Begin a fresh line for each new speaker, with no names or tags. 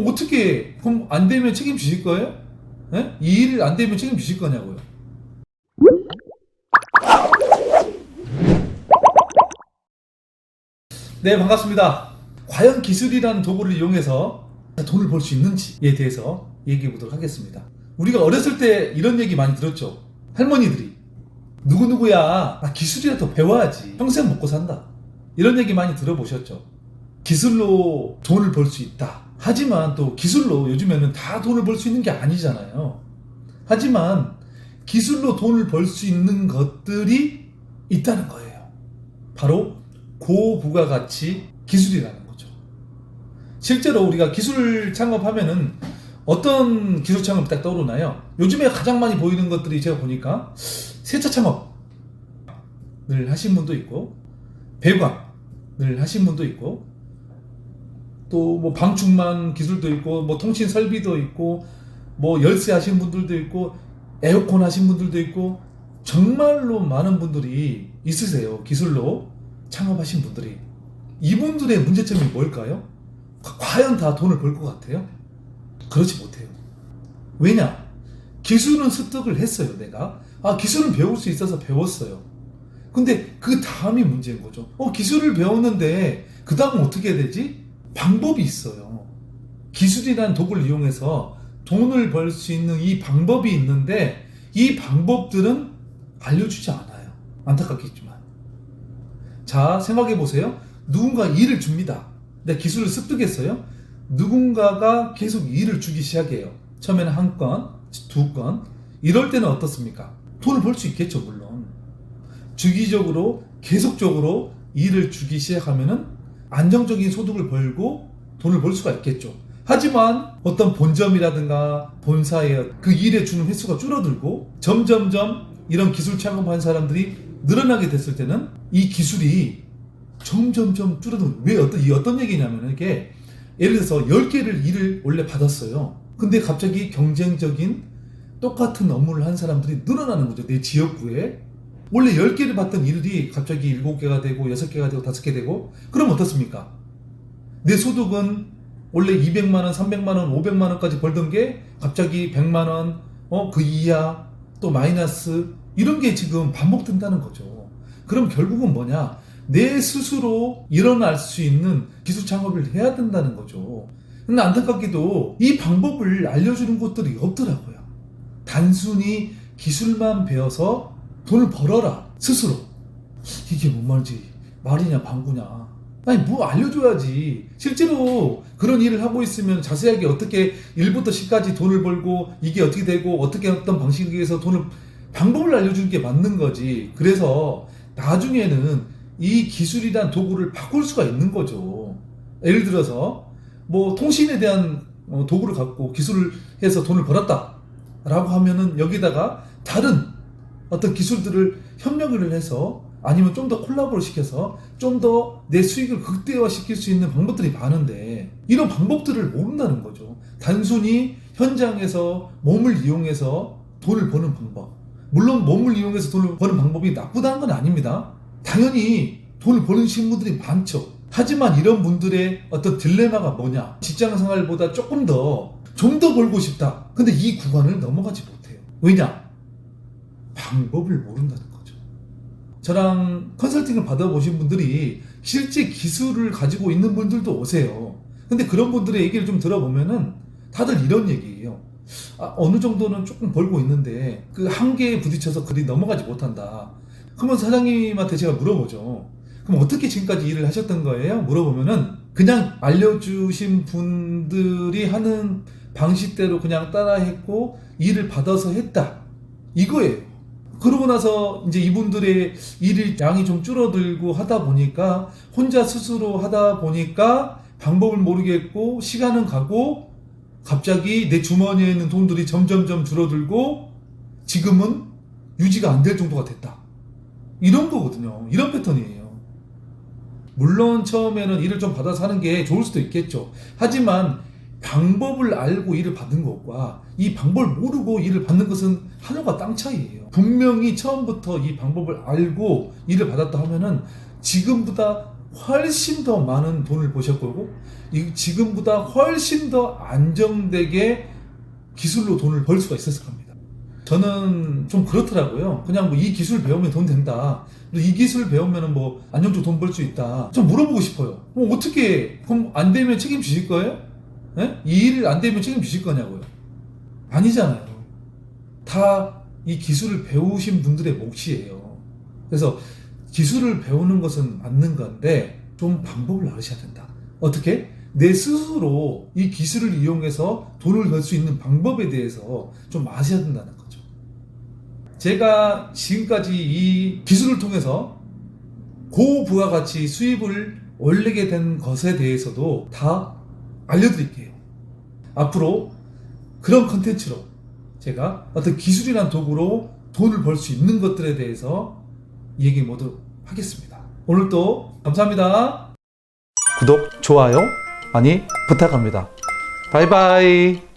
어떻게, 그럼 안 되면 책임지실 거예요? 예? 이 일 안 되면 책임지실 거냐고요. 네, 반갑습니다. 과연 기술이라는 도구를 이용해서 돈을 벌 수 있는지에 대해서 얘기해 보도록 하겠습니다. 우리가 어렸을 때 이런 얘기 많이 들었죠. 할머니들이 누구누구야, 기술이라도 배워야지 평생 먹고 산다, 이런 얘기 많이 들어보셨죠. 기술로 돈을 벌 수 있다. 하지만 또 기술로 요즘에는 다 돈을 벌 수 있는 게 아니잖아요. 하지만 기술로 돈을 벌 수 있는 것들이 있다는 거예요. 바로 고부가가치 기술이라는 거죠. 실제로 우리가 기술 창업하면은 어떤 기술 창업이 딱 떠오르나요? 요즘에 가장 많이 보이는 것들이 제가 보니까 세차 창업을 하신 분도 있고, 배관을 하신 분도 있고, 또 뭐 방충망 기술도 있고, 뭐 통신 설비도 있고, 뭐 열쇠 하신 분들도 있고, 에어컨 하신 분들도 있고, 정말로 많은 분들이 있으세요. 기술로 창업하신 분들이. 이분들의 문제점이 뭘까요? 과연 다 돈을 벌 것 같아요? 그렇지 못해요. 왜냐? 기술은 습득을 했어요. 내가 기술은 배울 수 있어서 배웠어요. 근데 그 다음이 문제인 거죠. 기술을 배웠는데 그 다음은 어떻게 해야 되지? 방법이 있어요. 기술이라는 도구를 이용해서 돈을 벌 수 있는 이 방법이 있는데, 이 방법들은 알려주지 않아요. 안타깝겠지만. 자, 생각해 보세요. 누군가 일을 줍니다. 내 기술을 습득했어요. 누군가가 계속 일을 주기 시작해요. 처음에는 한 건, 두 건. 이럴 때는 어떻습니까? 돈을 벌 수 있겠죠, 물론. 주기적으로, 계속적으로 일을 주기 시작하면은 안정적인 소득을 벌고 돈을 벌 수가 있겠죠. 하지만 어떤 본점이라든가 본사에 그 일에 주는 횟수가 줄어들고 점점점 이런 기술 창업한 사람들이 늘어나게 됐을 때는 이 기술이 점점점 줄어들고, 왜 어떤 얘기냐면, 이게 예를 들어서 10개를 일을 원래 받았어요. 근데 갑자기 경쟁적인 똑같은 업무를 한 사람들이 늘어나는 거죠. 내 지역구에 원래 10개를 받던 일이 갑자기 7개가 되고 6개가 되고 5개 되고, 그럼 어떻습니까? 내 소득은 원래 200만 원, 300만 원, 500만 원까지 벌던 게 갑자기 100만 원, 그 이하, 또 마이너스, 이런 게 지금 반복된다는 거죠. 그럼 결국은 뭐냐? 내 스스로 일어날 수 있는 기술 창업을 해야 된다는 거죠. 근데 안타깝게도 이 방법을 알려주는 곳들이 없더라고요. 단순히 기술만 배워서 돈을 벌어라, 스스로. 이게 뭔 말인지, 말이냐 방구냐. 아니, 뭐 알려줘야지. 실제로 그런 일을 하고 있으면 자세하게 어떻게 1부터 10까지 돈을 벌고, 이게 어떻게 되고, 어떻게 어떤 방식에 의해서 방법을 알려주는 게 맞는 거지. 그래서 나중에는 이 기술이란 도구를 바꿀 수가 있는 거죠. 예를 들어서 뭐 통신에 대한 도구를 갖고 기술을 해서 돈을 벌었다 라고 하면은, 여기다가 다른 어떤 기술들을 협력을 해서, 아니면 좀 더 콜라보를 시켜서 좀 더 내 수익을 극대화 시킬 수 있는 방법들이 많은데, 이런 방법들을 모른다는 거죠. 단순히 현장에서 몸을 이용해서 돈을 버는 방법, 물론 몸을 이용해서 돈을 버는 방법이 나쁘다는 건 아닙니다. 당연히 돈을 버는 신분들이 많죠. 하지만 이런 분들의 어떤 딜레마가 뭐냐? 직장 생활보다 좀 더 벌고 싶다. 근데 이 구간을 넘어가지 못해요. 왜냐? 방법을 모른다는 거죠. 저랑 컨설팅을 받아보신 분들이 실제 기술을 가지고 있는 분들도 오세요. 근데 그런 분들의 얘기를 좀 들어보면은 다들 이런 얘기예요. 어느 정도는 조금 벌고 있는데 그 한계에 부딪혀서 그리 넘어가지 못한다. 그러면 사장님한테 제가 물어보죠. 그럼 어떻게 지금까지 일을 하셨던 거예요? 물어보면은 그냥 알려주신 분들이 하는 방식대로 그냥 따라했고 일을 받아서 했다, 이거예요. 그러고 나서 이제 이분들의 일 양이 좀 줄어들고 하다 보니까, 혼자 스스로 하다 보니까 방법을 모르겠고 시간은 가고, 갑자기 내 주머니에 있는 돈들이 점점점 줄어들고 지금은 유지가 안 될 정도가 됐다, 이런 거거든요. 이런 패턴이에요. 물론 처음에는 일을 좀 받아서 하는 게 좋을 수도 있겠죠. 하지만 방법을 알고 일을 받는 것과 이 방법을 모르고 일을 받는 것은 하늘과 땅 차이예요. 분명히 처음부터 이 방법을 알고 일을 받았다 하면은 지금보다 훨씬 더 많은 돈을 버셨고 지금보다 훨씬 더 안정되게 기술로 돈을 벌 수가 있었을 겁니다. 저는 좀 그렇더라고요. 그냥 뭐 이 기술 배우면 돈 된다. 이 기술 배우면 뭐 안정적으로 돈 벌 수 있다. 좀 물어보고 싶어요. 어떻게 그럼 안 되면 책임지실 거예요? 예? 이 일 안 되면 책임지실 거냐고요? 아니잖아요. 다 이 기술을 배우신 분들의 몫이에요. 그래서 기술을 배우는 것은 맞는 건데 좀 방법을 알으셔야 된다. 어떻게? 내 스스로 이 기술을 이용해서 돈을 벌 수 있는 방법에 대해서 좀 아셔야 된다는 거죠. 제가 지금까지 이 기술을 통해서 고부가가치 수입을 올리게 된 것에 대해서도 다 알려드릴게요. 앞으로 그런 컨텐츠로 제가 어떤 기술이란 도구로 돈을 벌 수 있는 것들에 대해서 얘기 모두 하겠습니다. 오늘도 감사합니다. 구독, 좋아요 많이 부탁합니다. 바이바이.